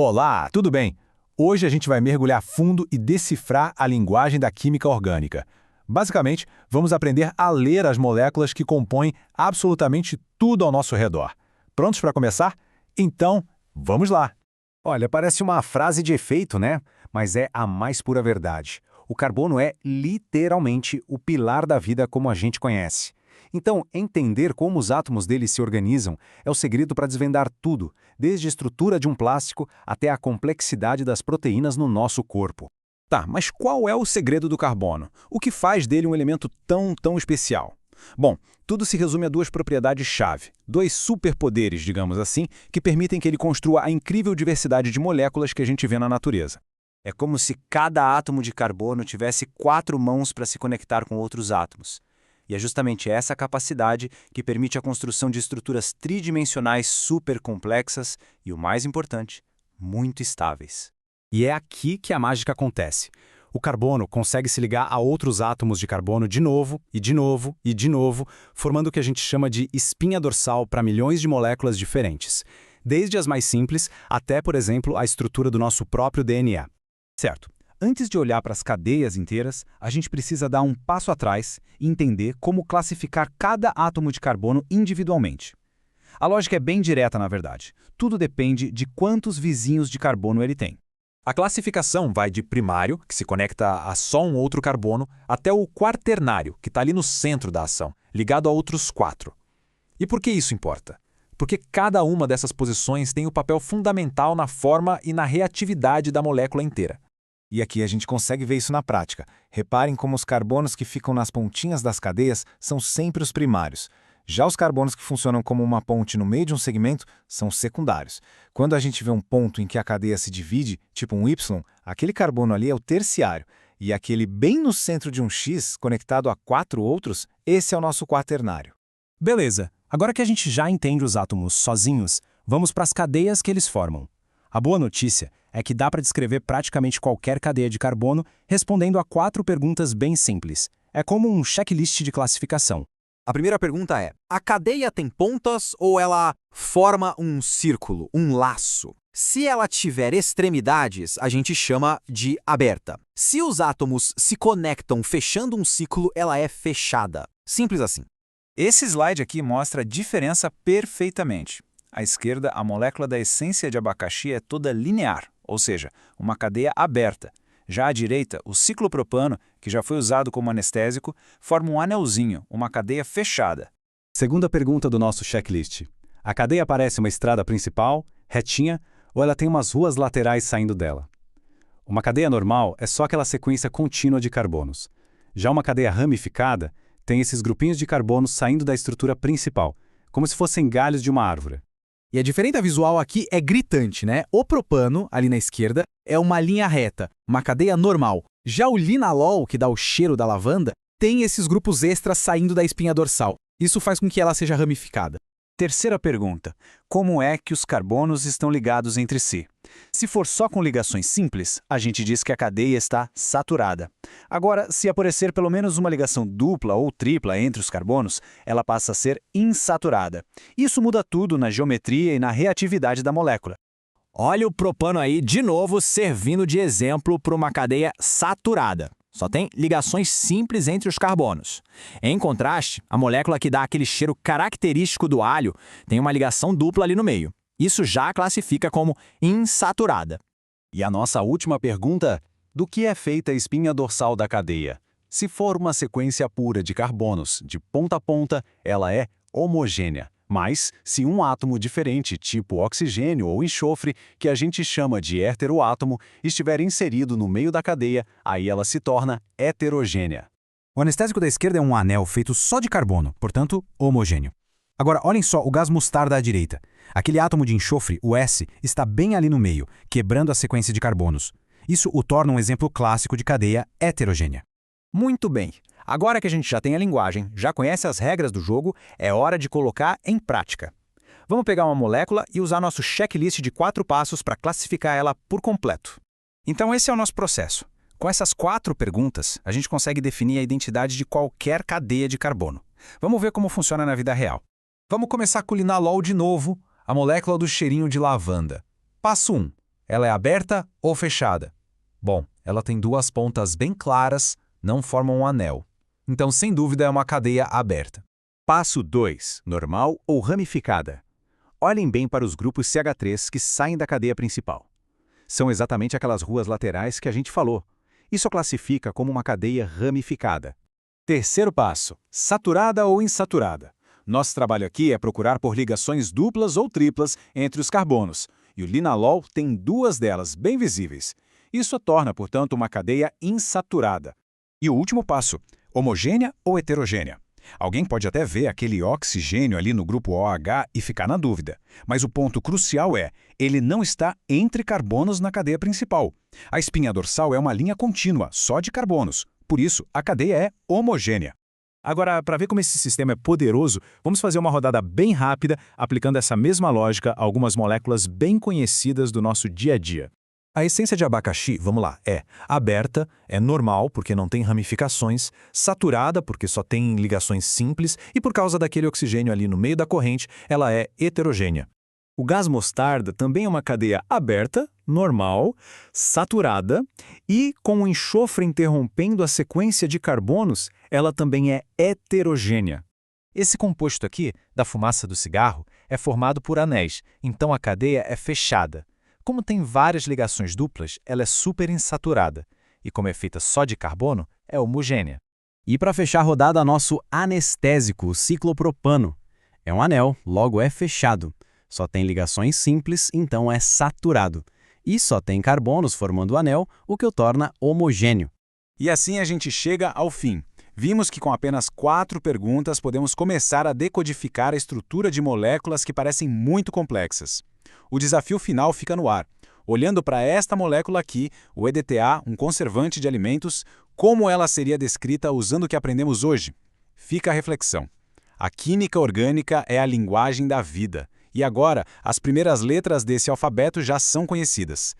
Olá, tudo bem? Hoje a gente vai mergulhar fundo e decifrar a linguagem da química orgânica. Basicamente, vamos aprender a ler as moléculas que compõem absolutamente tudo ao nosso redor. Prontos para começar? Então, vamos lá! Olha, parece uma frase de efeito, né? Mas é a mais pura verdade. O carbono é, literalmente, o pilar da vida como a gente conhece. Então, entender como os átomos dele se organizam é o segredo para desvendar tudo, desde a estrutura de um plástico até a complexidade das proteínas no nosso corpo. Tá, mas qual é o segredo do carbono? O que faz dele um elemento tão especial? Bom, tudo se resume a duas propriedades-chave, dois superpoderes, digamos assim, que permitem que ele construa a incrível diversidade de moléculas que a gente vê na natureza. É como se cada átomo de carbono tivesse 4 mãos para se conectar com outros átomos. E é justamente essa capacidade que permite a construção de estruturas tridimensionais supercomplexas e, o mais importante, muito estáveis. E é aqui que a mágica acontece. O carbono consegue se ligar a outros átomos de carbono de novo, e de novo, e de novo, formando o que a gente chama de espinha dorsal para milhões de moléculas diferentes, desde as mais simples até, por exemplo, a estrutura do nosso próprio DNA. Certo. Antes de olhar para as cadeias inteiras, a gente precisa dar um passo atrás e entender como classificar cada átomo de carbono individualmente. A lógica é bem direta, na verdade. Tudo depende de quantos vizinhos de carbono ele tem. A classificação vai de primário, que se conecta a só um outro carbono, até o quaternário, que está ali no centro da ação, ligado a outros 4. E por que isso importa? Porque cada uma dessas posições tem um papel fundamental na forma e na reatividade da molécula inteira. E aqui a gente consegue ver isso na prática. Reparem como os carbonos que ficam nas pontinhas das cadeias são sempre os primários. Já os carbonos que funcionam como uma ponte no meio de um segmento são os secundários. Quando a gente vê um ponto em que a cadeia se divide, tipo um Y, aquele carbono ali é o terciário. E aquele bem no centro de um X, conectado a 4 outros, esse é o nosso quaternário. Beleza, agora que a gente já entende os átomos sozinhos, vamos para as cadeias que eles formam. A boa notícia é que dá para descrever praticamente qualquer cadeia de carbono respondendo a 4 perguntas bem simples. É como um checklist de classificação. A primeira pergunta é: a cadeia tem pontas ou ela forma um círculo, um laço? Se ela tiver extremidades, a gente chama de aberta. Se os átomos se conectam fechando um ciclo, ela é fechada. Simples assim. Esse slide aqui mostra a diferença perfeitamente. À esquerda, a molécula da essência de abacaxi é toda linear, ou seja, uma cadeia aberta. Já à direita, o ciclopropano, que já foi usado como anestésico, forma um anelzinho, uma cadeia fechada. Segunda pergunta do nosso checklist. A cadeia parece uma estrada principal, retinha, ou ela tem umas ruas laterais saindo dela? Uma cadeia normal é só aquela sequência contínua de carbonos. Já uma cadeia ramificada tem esses grupinhos de carbonos saindo da estrutura principal, como se fossem galhos de uma árvore. E a diferença visual aqui é gritante, né? O propano, ali na esquerda, é uma linha reta, uma cadeia normal. Já o linalol, que dá o cheiro da lavanda, tem esses grupos extras saindo da espinha dorsal. Isso faz com que ela seja ramificada. Terceira pergunta: como é que os carbonos estão ligados entre si? Se for só com ligações simples, a gente diz que a cadeia está saturada. Agora, se aparecer pelo menos uma ligação dupla ou tripla entre os carbonos, ela passa a ser insaturada. Isso muda tudo na geometria e na reatividade da molécula. Olha o propano aí de novo servindo de exemplo para uma cadeia saturada. Só tem ligações simples entre os carbonos. Em contraste, a molécula que dá aquele cheiro característico do alho tem uma ligação dupla ali no meio. Isso já a classifica como insaturada. E a nossa última pergunta: do que é feita a espinha dorsal da cadeia? Se for uma sequência pura de carbonos, de ponta a ponta, ela é homogênea. Mas, se um átomo diferente, tipo oxigênio ou enxofre, que a gente chama de heteroátomo, estiver inserido no meio da cadeia, aí ela se torna heterogênea. O anestésico da esquerda é um anel feito só de carbono, portanto, homogêneo. Agora, olhem só o gás mostarda à direita. Aquele átomo de enxofre, o S, está bem ali no meio, quebrando a sequência de carbonos. Isso o torna um exemplo clássico de cadeia heterogênea. Muito bem. Agora que a gente já tem a linguagem, já conhece as regras do jogo, é hora de colocar em prática. Vamos pegar uma molécula e usar nosso checklist de 4 passos para classificar ela por completo. Então esse é o nosso processo. Com essas 4 perguntas, a gente consegue definir a identidade de qualquer cadeia de carbono. Vamos ver como funciona na vida real. Vamos começar com o linalol de novo, a molécula do cheirinho de lavanda. Passo 1. Ela é aberta ou fechada? Bom, ela tem duas pontas bem claras, não formam um anel. Então, sem dúvida, é uma cadeia aberta. Passo 2. Normal ou ramificada. Olhem bem para os grupos CH3 que saem da cadeia principal. São exatamente aquelas ruas laterais que a gente falou. Isso a classifica como uma cadeia ramificada. Terceiro passo. Saturada ou insaturada. Nosso trabalho aqui é procurar por ligações duplas ou triplas entre os carbonos, e o linalol tem duas delas bem visíveis. Isso a torna, portanto, uma cadeia insaturada. E o último passo. Homogênea ou heterogênea? Alguém pode até ver aquele oxigênio ali no grupo OH e ficar na dúvida. Mas o ponto crucial é, ele não está entre carbonos na cadeia principal. A espinha dorsal é uma linha contínua, só de carbonos. Por isso, a cadeia é homogênea. Agora, para ver como esse sistema é poderoso, vamos fazer uma rodada bem rápida, aplicando essa mesma lógica a algumas moléculas bem conhecidas do nosso dia a dia. A essência de abacaxi, vamos lá, é aberta, é normal porque não tem ramificações, saturada porque só tem ligações simples e por causa daquele oxigênio ali no meio da corrente, ela é heterogênea. O gás mostarda também é uma cadeia aberta, normal, saturada e, com o enxofre interrompendo a sequência de carbonos, ela também é heterogênea. Esse composto aqui, da fumaça do cigarro, é formado por anéis, então a cadeia é fechada. Como tem várias ligações duplas, ela é superinsaturada. E como é feita só de carbono, é homogênea. E para fechar a rodada, nosso anestésico, o ciclopropano. É um anel, logo é fechado. Só tem ligações simples, então é saturado. E só tem carbonos formando o anel, o que o torna homogêneo. E assim a gente chega ao fim. Vimos que com apenas 4 perguntas podemos começar a decodificar a estrutura de moléculas que parecem muito complexas. O desafio final fica no ar. Olhando para esta molécula aqui, o EDTA, um conservante de alimentos, como ela seria descrita usando o que aprendemos hoje? Fica a reflexão. A química orgânica é a linguagem da vida. E agora, as primeiras letras desse alfabeto já são conhecidas.